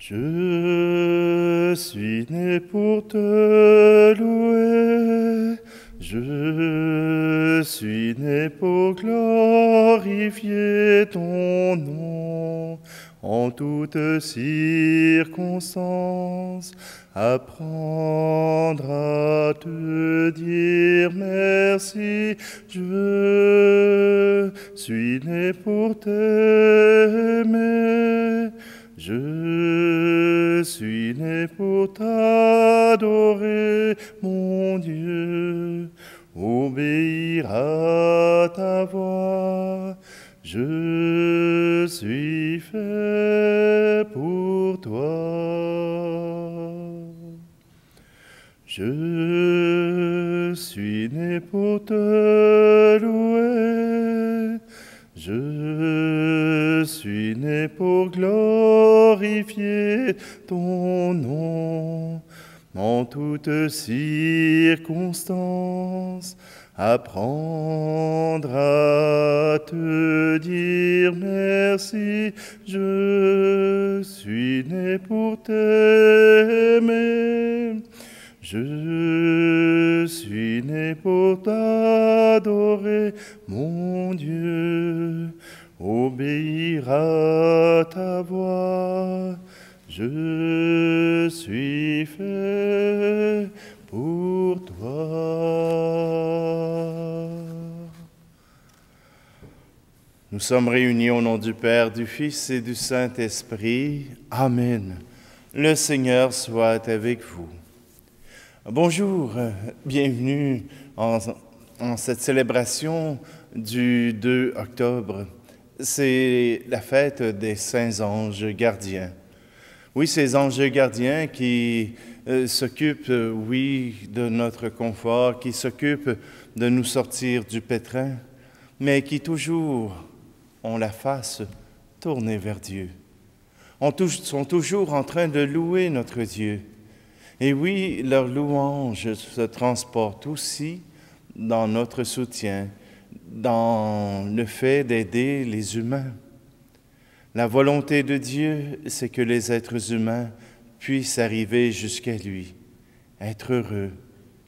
Je suis né pour te louer, je suis né pour glorifier ton nom. En toutes circonstances, apprendre à te dire merci. Je suis né pour t'aimer. Je suis né pour t'adorer, mon Dieu, obéir à ta voix. Je suis fait pour toi. Je suis né pour te louer. Je suis né pour glorifier ton nom. En toutes circonstances, apprendre à te dire merci. Je suis né pour t'aimer. Je suis né pour t'adorer, mon Dieu, obéir à ta voix. Je suis fait pour toi. Nous sommes réunis au nom du Père, du Fils et du Saint-Esprit. Amen. Le Seigneur soit avec vous. Bonjour, bienvenue en cette célébration du 2 octobre. C'est la fête des saints anges gardiens. Oui, ces anges gardiens qui s'occupent, de notre confort, qui s'occupent de nous sortir du pétrin, mais qui toujours ont la face tournée vers Dieu. Sont toujours en train de louer notre Dieu. Et oui, leur louange se transporte aussi dans notre soutien, dans le fait d'aider les humains. La volonté de Dieu, c'est que les êtres humains puissent arriver jusqu'à lui, être heureux,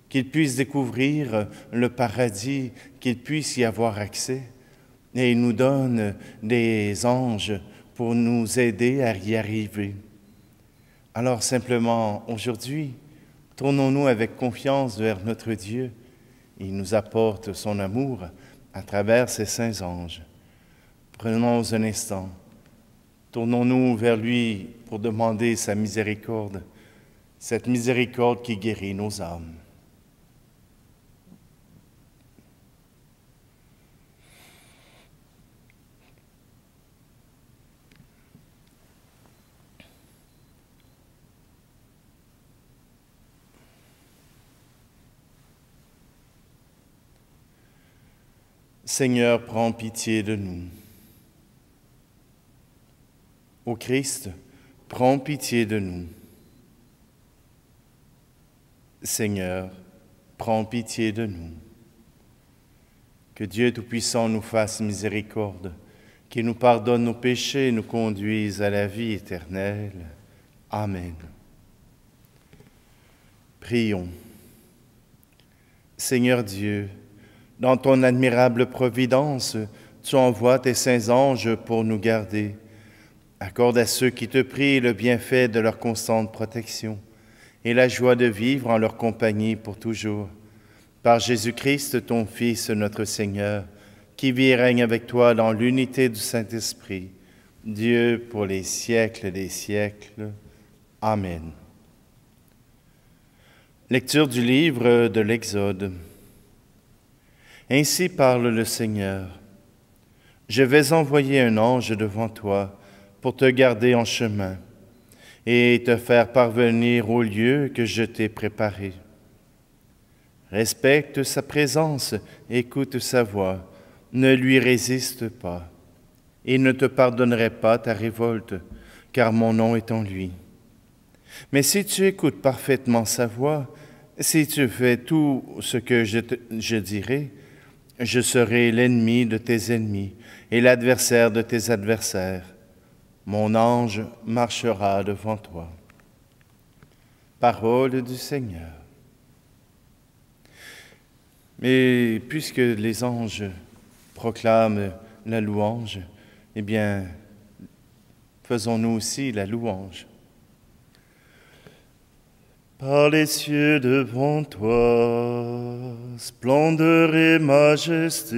qu'ils puissent découvrir le paradis, qu'ils puissent y avoir accès. Et il nous donne des anges pour nous aider à y arriver. Alors simplement, aujourd'hui, tournons-nous avec confiance vers notre Dieu. Il nous apporte son amour à travers ses saints anges. Prenons un instant. Tournons-nous vers lui pour demander sa miséricorde, cette miséricorde qui guérit nos âmes. Seigneur, prends pitié de nous. Ô Christ, prends pitié de nous. Seigneur, prends pitié de nous. Que Dieu Tout-Puissant nous fasse miséricorde, qu'il nous pardonne nos péchés et nous conduise à la vie éternelle. Amen. Prions. Seigneur Dieu, dans ton admirable providence, tu envoies tes saints anges pour nous garder. Accorde à ceux qui te prient le bienfait de leur constante protection et la joie de vivre en leur compagnie pour toujours. Par Jésus-Christ, ton Fils, notre Seigneur, qui vit et règne avec toi dans l'unité du Saint-Esprit, Dieu pour les siècles des siècles. Amen. Lecture du livre de l'Exode. Ainsi parle le Seigneur. Je vais envoyer un ange devant toi pour te garder en chemin et te faire parvenir au lieu que je t'ai préparé. Respecte sa présence, écoute sa voix, ne lui résiste pas. Il ne te pardonnerai pas ta révolte, car mon nom est en lui. Mais si tu écoutes parfaitement sa voix, si tu fais tout ce que je dirai, je serai l'ennemi de tes ennemis et l'adversaire de tes adversaires. Mon ange marchera devant toi. Parole du Seigneur. Mais puisque les anges proclament la louange, eh bien, faisons-nous aussi la louange. Par les cieux devant toi, splendeur et majesté,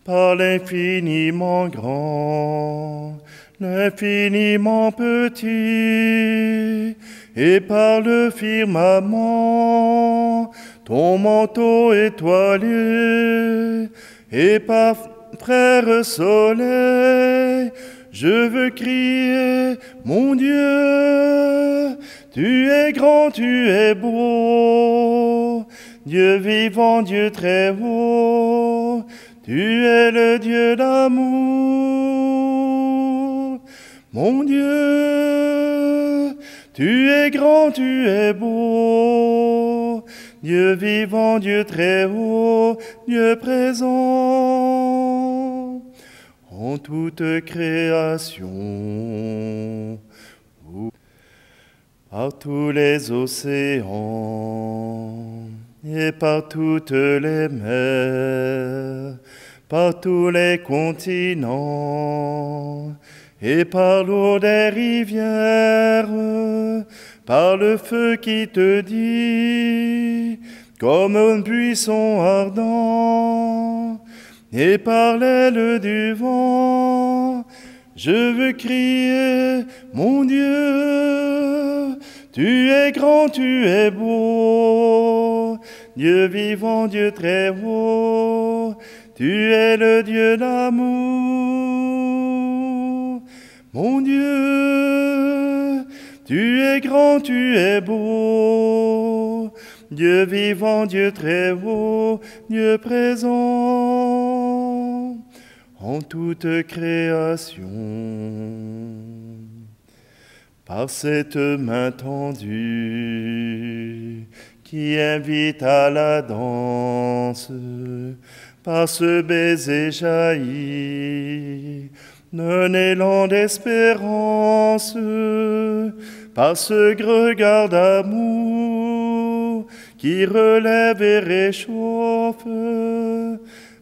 par l'infiniment grand, l'infiniment petit, et par le firmament, ton manteau étoilé, et par frère soleil, je veux crier, mon Dieu, tu es grand, tu es beau, Dieu vivant, Dieu très haut, tu es le Dieu d'amour. Mon Dieu, tu es grand, tu es beau, Dieu vivant, Dieu très haut, Dieu présent en toute création. Par tous les océans et par toutes les mers, par tous les continents et par l'eau des rivières, par le feu qui te dit comme un buisson ardent, et par l'aile du vent, je veux crier, mon Dieu, tu es grand, tu es beau, Dieu vivant, Dieu très haut, tu es le Dieu d'amour. Mon Dieu, tu es grand, tu es beau, Dieu vivant, Dieu très haut, Dieu présent en toute création. Par cette main tendue qui invite à la danse, par ce baiser jailli d'un élan d'espérance, par ce regard d'amour qui relève et réchauffe,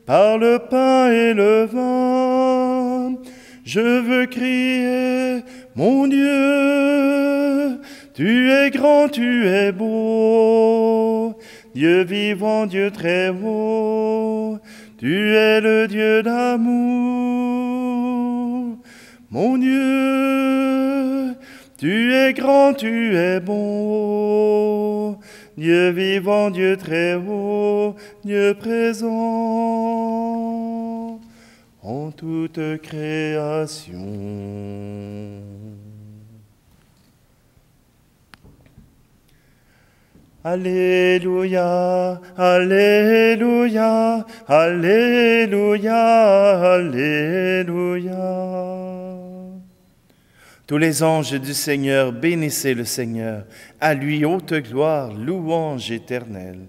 par le pain et le vin, je veux crier, mon Dieu, tu es grand, tu es beau, Dieu vivant, Dieu très haut, tu es le Dieu d'amour. Mon Dieu, tu es grand, tu es beau, Dieu vivant, Dieu très haut, Dieu présent en toute création. Alléluia, Alléluia, Alléluia, Alléluia. Tous les anges du Seigneur, bénissez le Seigneur, à lui haute gloire, louange éternelle.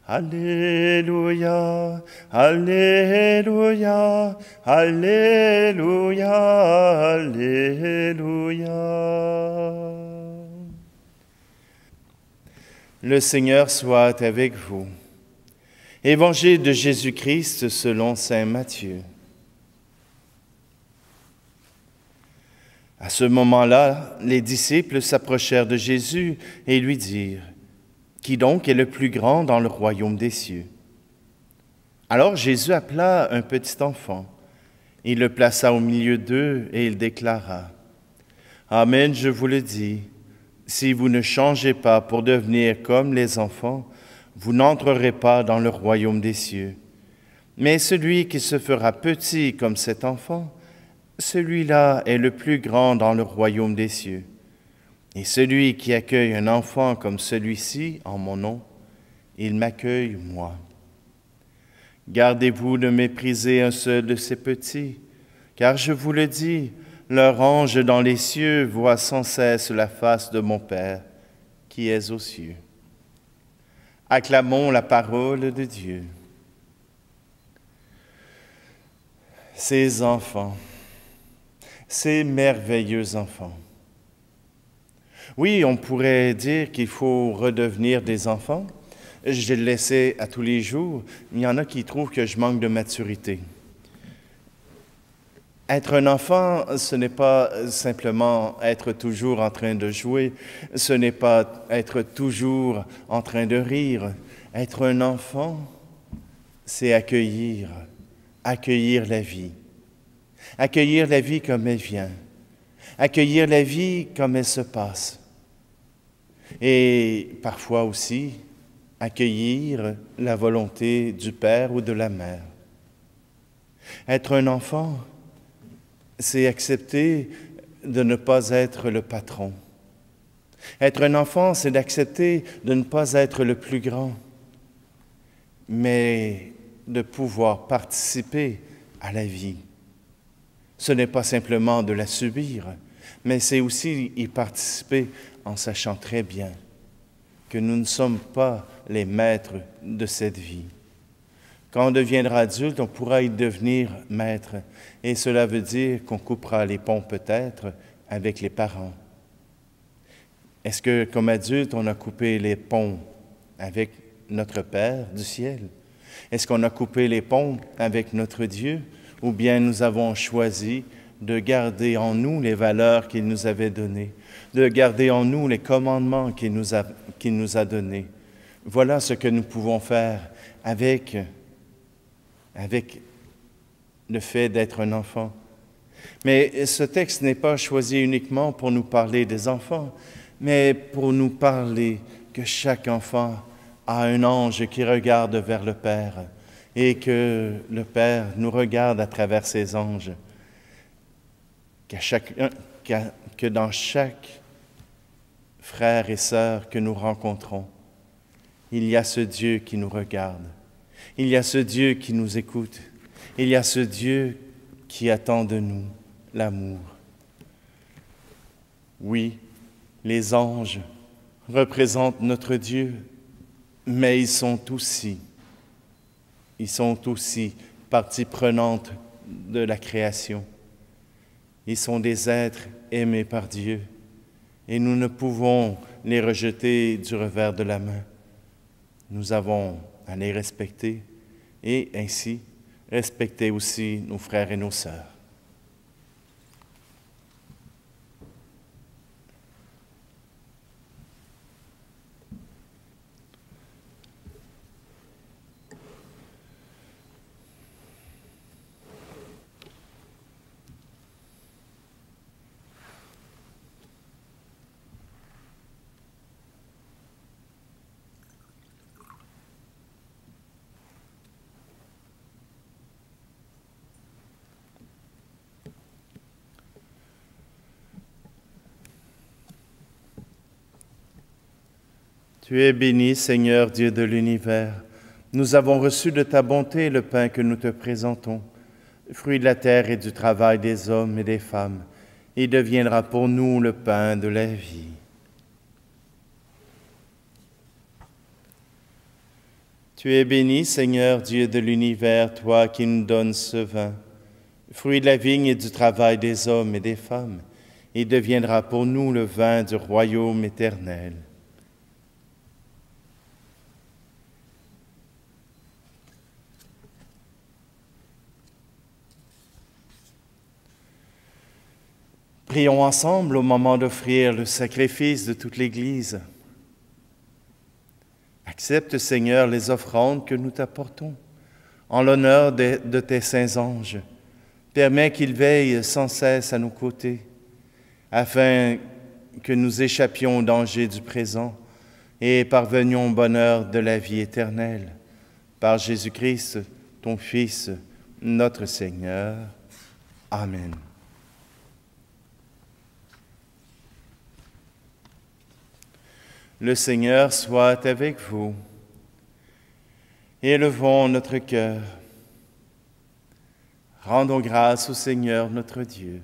Alléluia, Alléluia, Alléluia, Alléluia. Le Seigneur soit avec vous. Évangile de Jésus-Christ selon saint Matthieu. À ce moment-là, les disciples s'approchèrent de Jésus et lui dirent, « Qui donc est le plus grand dans le royaume des cieux ?» Alors Jésus appela un petit enfant. Il le plaça au milieu d'eux et il déclara, « Amen, je vous le dis, si vous ne changez pas pour devenir comme les enfants, vous n'entrerez pas dans le royaume des cieux. Mais celui qui se fera petit comme cet enfant, celui-là est le plus grand dans le royaume des cieux. Et celui qui accueille un enfant comme celui-ci en mon nom, il m'accueille moi. Gardez-vous de mépriser un seul de ces petits, car je vous le dis, leur ange dans les cieux voit sans cesse la face de mon Père qui est aux cieux. » Acclamons la parole de Dieu. Ces enfants, ces merveilleux enfants. Oui, on pourrait dire qu'il faut redevenir des enfants. Je l'essaie à tous les jours. Il y en a qui trouvent que je manque de maturité. Être un enfant, ce n'est pas simplement être toujours en train de jouer, ce n'est pas être toujours en train de rire. Être un enfant, c'est accueillir la vie. Accueillir la vie comme elle vient. Accueillir la vie comme elle se passe. Et parfois aussi, accueillir la volonté du père ou de la mère. Être un enfant, c'est accepter de ne pas être le patron. Être un enfant, c'est d'accepter de ne pas être le plus grand, mais de pouvoir participer à la vie. Ce n'est pas simplement de la subir, mais c'est aussi y participer en sachant très bien que nous ne sommes pas les maîtres de cette vie. Quand on deviendra adulte, on pourra y devenir maître, et cela veut dire qu'on coupera les ponts peut-être avec les parents. Est-ce que, comme adulte, on a coupé les ponts avec notre Père du ciel? Est-ce qu'on a coupé les ponts avec notre Dieu? Ou bien nous avons choisi de garder en nous les valeurs qu'il nous avait données, de garder en nous les commandements qu'il nous a donnés? Voilà ce que nous pouvons faire avec le fait d'être un enfant. Mais ce texte n'est pas choisi uniquement pour nous parler des enfants, mais pour nous parler que chaque enfant a un ange qui regarde vers le Père et que le Père nous regarde à travers ses anges, que dans chaque frère et sœur que nous rencontrons, il y a ce Dieu qui nous regarde, il y a ce Dieu qui nous écoute, il y a ce Dieu qui attend de nous l'amour. Oui, les anges représentent notre Dieu, mais ils sont aussi partie prenante de la création. Ils sont des êtres aimés par Dieu et nous ne pouvons les rejeter du revers de la main. Nous avons à les respecter et ainsi respecter aussi nos frères et nos sœurs. Tu es béni, Seigneur Dieu de l'univers. Nous avons reçu de ta bonté le pain que nous te présentons, fruit de la terre et du travail des hommes et des femmes. Il deviendra pour nous le pain de la vie. Tu es béni, Seigneur Dieu de l'univers, toi qui nous donnes ce vin, fruit de la vigne et du travail des hommes et des femmes. Il deviendra pour nous le vin du royaume éternel. Prions ensemble au moment d'offrir le sacrifice de toute l'Église. Accepte, Seigneur, les offrandes que nous t'apportons en l'honneur de tes saints anges. Permets qu'ils veillent sans cesse à nos côtés, afin que nous échappions au danger du présent et parvenions au bonheur de la vie éternelle. Par Jésus-Christ, ton Fils, notre Seigneur. Amen. Le Seigneur soit avec vous. Élevons notre cœur. Rendons grâce au Seigneur notre Dieu.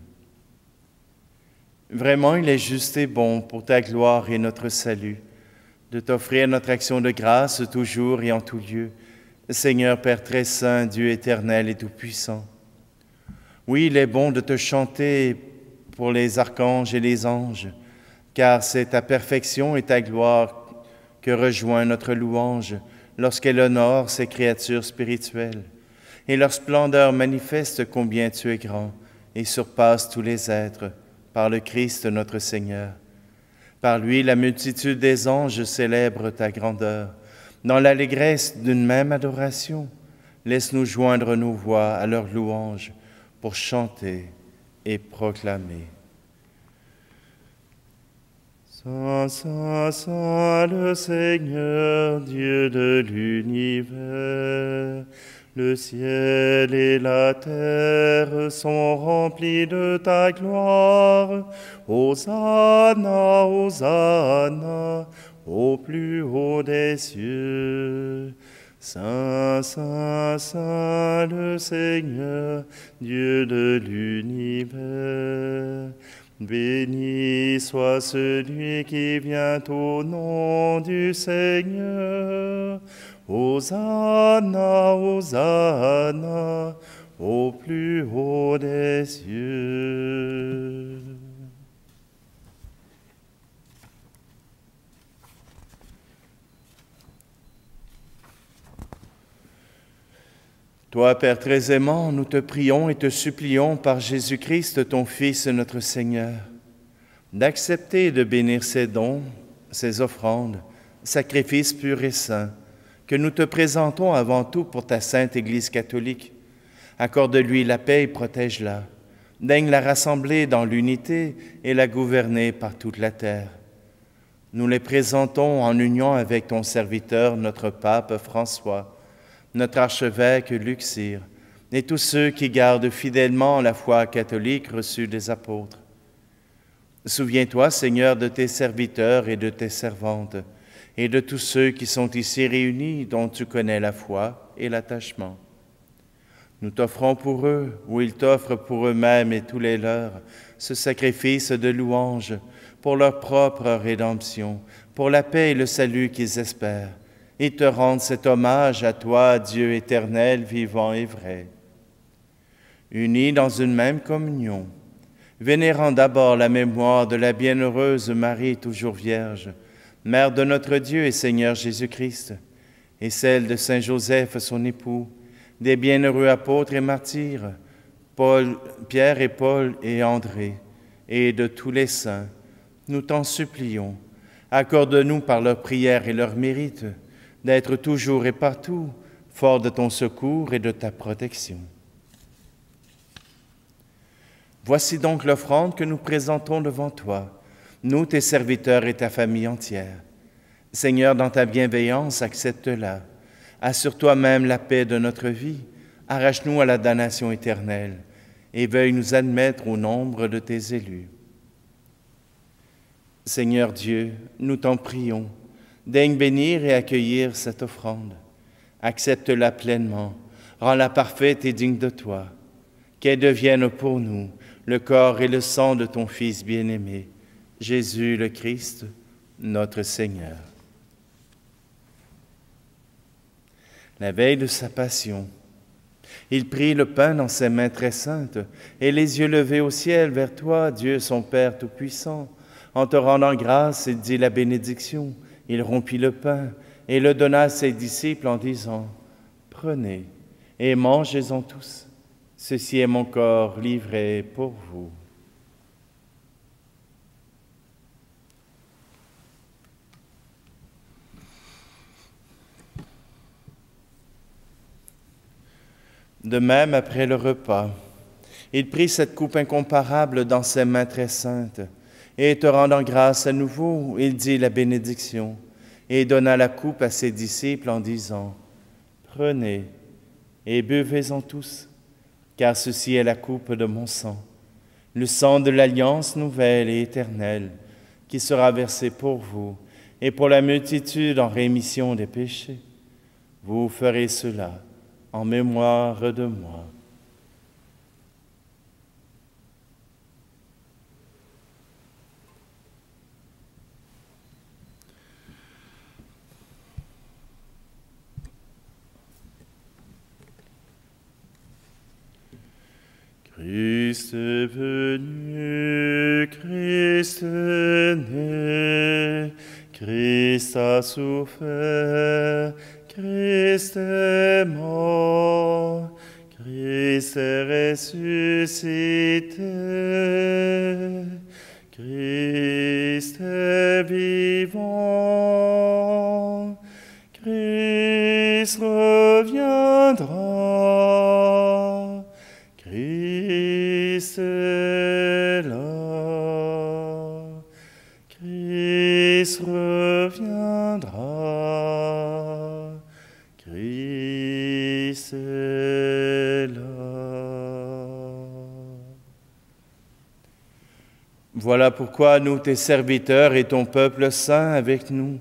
Vraiment, il est juste et bon pour ta gloire et notre salut de t'offrir notre action de grâce toujours et en tout lieu, Seigneur Père très saint, Dieu éternel et tout-puissant. Oui, il est bon de te chanter pour les archanges et les anges, car c'est ta perfection et ta gloire que rejoint notre louange lorsqu'elle honore ces créatures spirituelles. Et leur splendeur manifeste combien tu es grand et surpasse tous les êtres, par le Christ notre Seigneur. Par lui, la multitude des anges célèbre ta grandeur. Dans l'allégresse d'une même adoration, laisse-nous joindre nos voix à leur louange pour chanter et proclamer. Saint, Saint, Saint, le Seigneur, Dieu de l'univers, le ciel et la terre sont remplis de ta gloire. Hosanna, Hosanna, au plus haut des cieux. Saint, Saint, Saint, le Seigneur, Dieu de l'univers. Béni soit celui qui vient au nom du Seigneur. Hosanna, Hosanna, au plus haut des cieux. Toi, Père très aimant, nous te prions et te supplions par Jésus-Christ, ton Fils, notre Seigneur, d'accepter et de bénir ces dons, ces offrandes, sacrifices purs et saints, que nous te présentons avant tout pour ta sainte Église catholique. Accorde-lui la paix et protège-la. Daigne la rassembler dans l'unité et la gouverner par toute la terre. Nous les présentons en union avec ton serviteur, notre pape François, notre archevêque Luxire, et tous ceux qui gardent fidèlement la foi catholique reçue des apôtres. Souviens-toi, Seigneur, de tes serviteurs et de tes servantes, et de tous ceux qui sont ici réunis, dont tu connais la foi et l'attachement. Nous t'offrons pour eux, ou ils t'offrent pour eux-mêmes et tous les leurs, ce sacrifice de louange pour leur propre rédemption, pour la paix et le salut qu'ils espèrent, et te rendent cet hommage à toi, Dieu éternel, vivant et vrai. Unis dans une même communion, vénérant d'abord la mémoire de la bienheureuse Marie toujours Vierge, Mère de notre Dieu et Seigneur Jésus-Christ, et celle de Saint Joseph, son époux, des bienheureux apôtres et martyrs, Pierre et Paul et André, et de tous les saints, nous t'en supplions, accorde-nous par leurs prières et leurs mérites, d'être toujours et partout fort de ton secours et de ta protection. Voici donc l'offrande que nous présentons devant toi, nous, tes serviteurs et ta famille entière. Seigneur, dans ta bienveillance, accepte-la. Assure toi-même la paix de notre vie, arrache-nous à la damnation éternelle et veuille nous admettre au nombre de tes élus. Seigneur Dieu, nous t'en prions, daigne bénir et accueillir cette offrande. Accepte-la pleinement, rends-la parfaite et digne de toi, qu'elle devienne pour nous le corps et le sang de ton Fils bien-aimé, Jésus le Christ, notre Seigneur. La veille de sa passion, il prit le pain dans ses mains très saintes et les yeux levés au ciel vers toi, Dieu son Père Tout-Puissant. En te rendant grâce, il dit la bénédiction. Il rompit le pain et le donna à ses disciples en disant « Prenez et mangez-en tous. Ceci est mon corps livré pour vous. » De même, après le repas, il prit cette coupe incomparable dans ses mains très saintes, et te rendant grâce à nouveau, il dit la bénédiction, et donna la coupe à ses disciples en disant « Prenez et buvez-en tous, car ceci est la coupe de mon sang, le sang de l'alliance nouvelle et éternelle, qui sera versé pour vous et pour la multitude en rémission des péchés. Vous ferez cela en mémoire de moi. » Christ est venu. Christ est né, Christ a souffert, Christ est mort, Christ est ressuscité, Christ est vivant, Christ reviendra, Christ est là, Christ reviendra, Christ est là. Voilà pourquoi nous, tes serviteurs et ton peuple saint avec nous,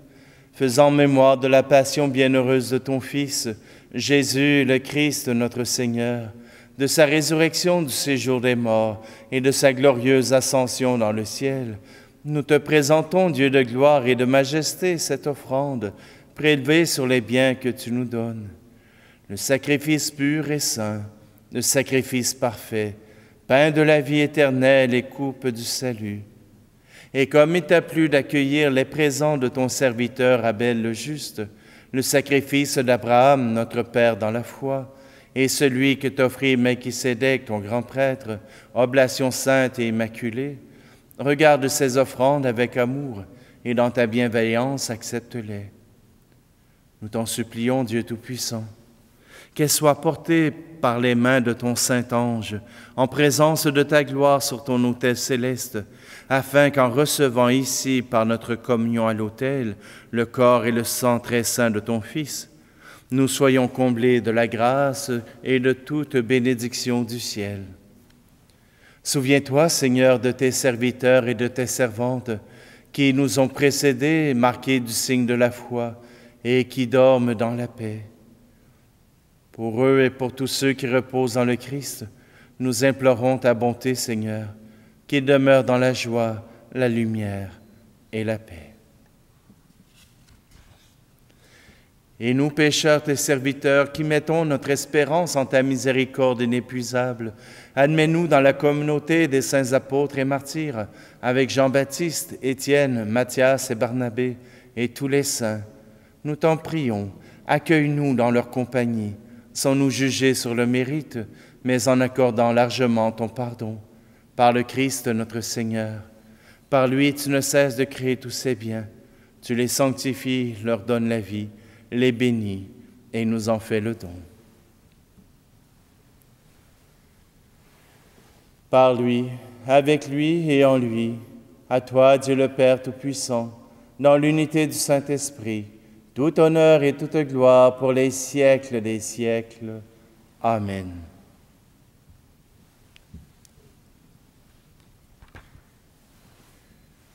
faisant mémoire de la passion bienheureuse de ton Fils, Jésus le Christ notre Seigneur, de sa résurrection du séjour des morts et de sa glorieuse ascension dans le ciel, nous te présentons, Dieu de gloire et de majesté, cette offrande prélevée sur les biens que tu nous donnes. Le sacrifice pur et saint, le sacrifice parfait, pain de la vie éternelle et coupe du salut. Et comme il t'a plu d'accueillir les présents de ton serviteur Abel le juste, le sacrifice d'Abraham, notre Père dans la foi, et celui que t'offrit Melchisédek, ton grand prêtre, oblation sainte et immaculée, regarde ces offrandes avec amour et dans ta bienveillance accepte-les. Nous t'en supplions, Dieu Tout-Puissant, qu'elles soient portées par les mains de ton Saint-Ange, en présence de ta gloire sur ton autel céleste, afin qu'en recevant ici, par notre communion à l'autel, le corps et le sang très saint de ton Fils, nous soyons comblés de la grâce et de toute bénédiction du ciel. Souviens-toi, Seigneur, de tes serviteurs et de tes servantes, qui nous ont précédés, marqués du signe de la foi, et qui dorment dans la paix. Pour eux et pour tous ceux qui reposent en le Christ, nous implorons ta bonté, Seigneur, qu'ils demeurent dans la joie, la lumière et la paix. Et nous, pécheurs, tes serviteurs, qui mettons notre espérance en ta miséricorde inépuisable, admets-nous dans la communauté des saints apôtres et martyrs, avec Jean-Baptiste, Étienne, Matthias et Barnabé, et tous les saints. Nous t'en prions, accueille-nous dans leur compagnie, sans nous juger sur le mérite, mais en accordant largement ton pardon. Par le Christ notre Seigneur. Par lui, tu ne cesses de créer tous ces biens. Tu les sanctifies, leur donnes la vie, les bénis et nous en fais le don. Par lui, avec lui et en lui, à toi, Dieu le Père Tout-Puissant, dans l'unité du Saint-Esprit, tout honneur et toute gloire pour les siècles des siècles. Amen.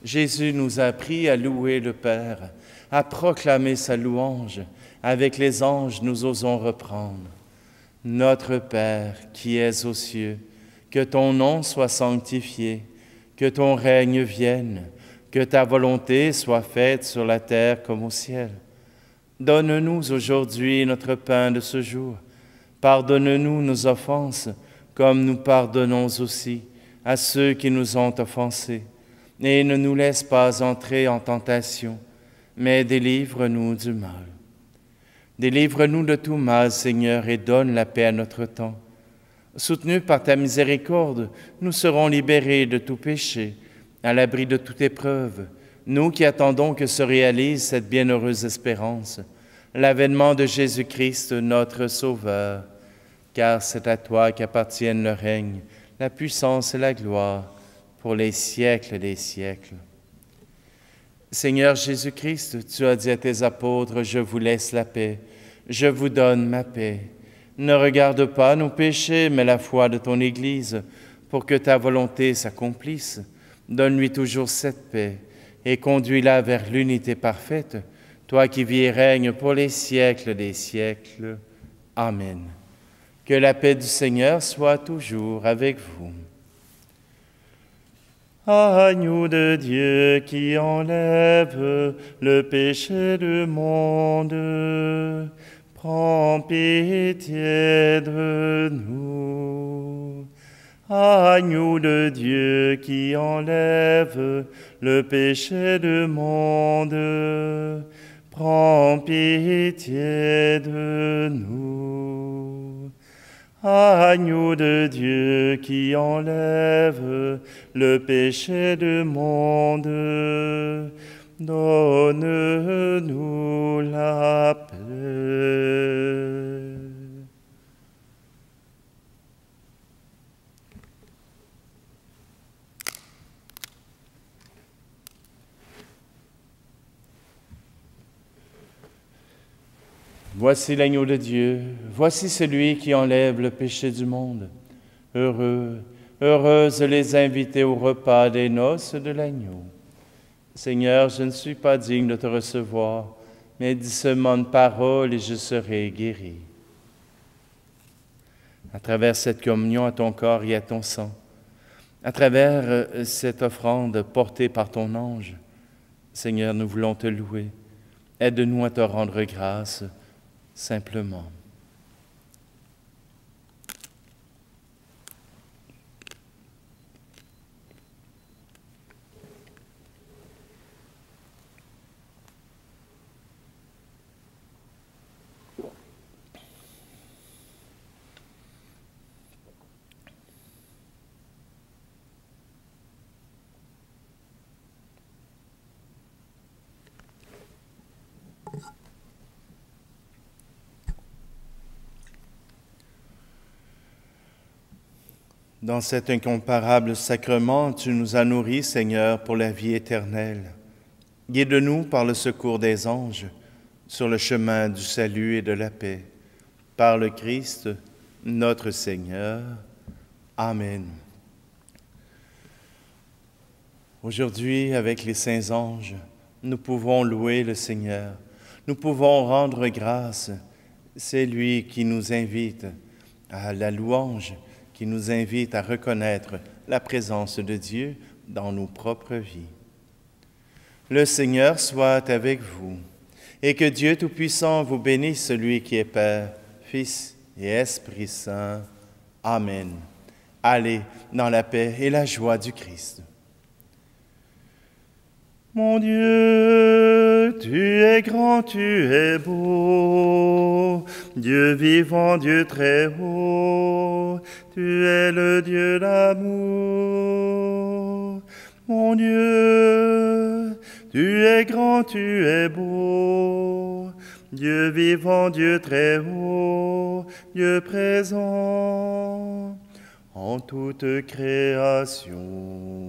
Jésus nous a appris à louer le Père, à proclamer sa louange. Avec les anges, nous osons reprendre. Notre Père qui es aux cieux, que ton nom soit sanctifié, que ton règne vienne, que ta volonté soit faite sur la terre comme au ciel. Donne-nous aujourd'hui notre pain de ce jour. Pardonne-nous nos offenses, comme nous pardonnons aussi à ceux qui nous ont offensés. Et ne nous laisse pas entrer en tentation, mais délivre-nous du mal. Délivre-nous de tout mal, Seigneur, et donne la paix à notre temps. Soutenus par ta miséricorde, nous serons libérés de tout péché, à l'abri de toute épreuve, nous qui attendons que se réalise cette bienheureuse espérance, l'avènement de Jésus-Christ, notre Sauveur. Car c'est à toi qu'appartiennent le règne, la puissance et la gloire, pour les siècles des siècles. Seigneur Jésus-Christ, tu as dit à tes apôtres, « Je vous laisse la paix, je vous donne ma paix. Ne regarde pas nos péchés, mais la foi de ton Église, pour que ta volonté s'accomplisse. Donne-lui toujours cette paix et conduis-la vers l'unité parfaite, toi qui vis et règnes pour les siècles des siècles. Amen. Que la paix du Seigneur soit toujours avec vous. Agneau de Dieu qui enlève le péché du monde, prends pitié de nous. Agneau de Dieu qui enlève le péché du monde, prends pitié de nous. Agneau de Dieu qui enlève le péché du monde, donne-nous la paix. Voici l'agneau de Dieu, voici celui qui enlève le péché du monde. Heureux, heureuses les invités au repas des noces de l'agneau. Seigneur, je ne suis pas digne de te recevoir, mais dis seulement une parole et je serai guéri. À travers cette communion à ton corps et à ton sang, à travers cette offrande portée par ton ange, Seigneur, nous voulons te louer. Aide-nous à te rendre grâce, simplement. Dans cet incomparable sacrement, tu nous as nourris, Seigneur, pour la vie éternelle. Guide-nous par le secours des anges sur le chemin du salut et de la paix. Par le Christ, notre Seigneur. Amen. Aujourd'hui, avec les saints anges, nous pouvons louer le Seigneur. Nous pouvons rendre grâce. C'est lui qui nous invite à la louange, qui nous invite à reconnaître la présence de Dieu dans nos propres vies. Le Seigneur soit avec vous, et que Dieu Tout-Puissant vous bénisse, celui qui est Père, Fils et Esprit Saint. Amen. Allez dans la paix et la joie du Christ. Mon Dieu, tu es grand, tu es beau, Dieu vivant, Dieu très haut, tu es le Dieu d'amour. Mon Dieu, tu es grand, tu es beau, Dieu vivant, Dieu très haut, Dieu présent en toute création.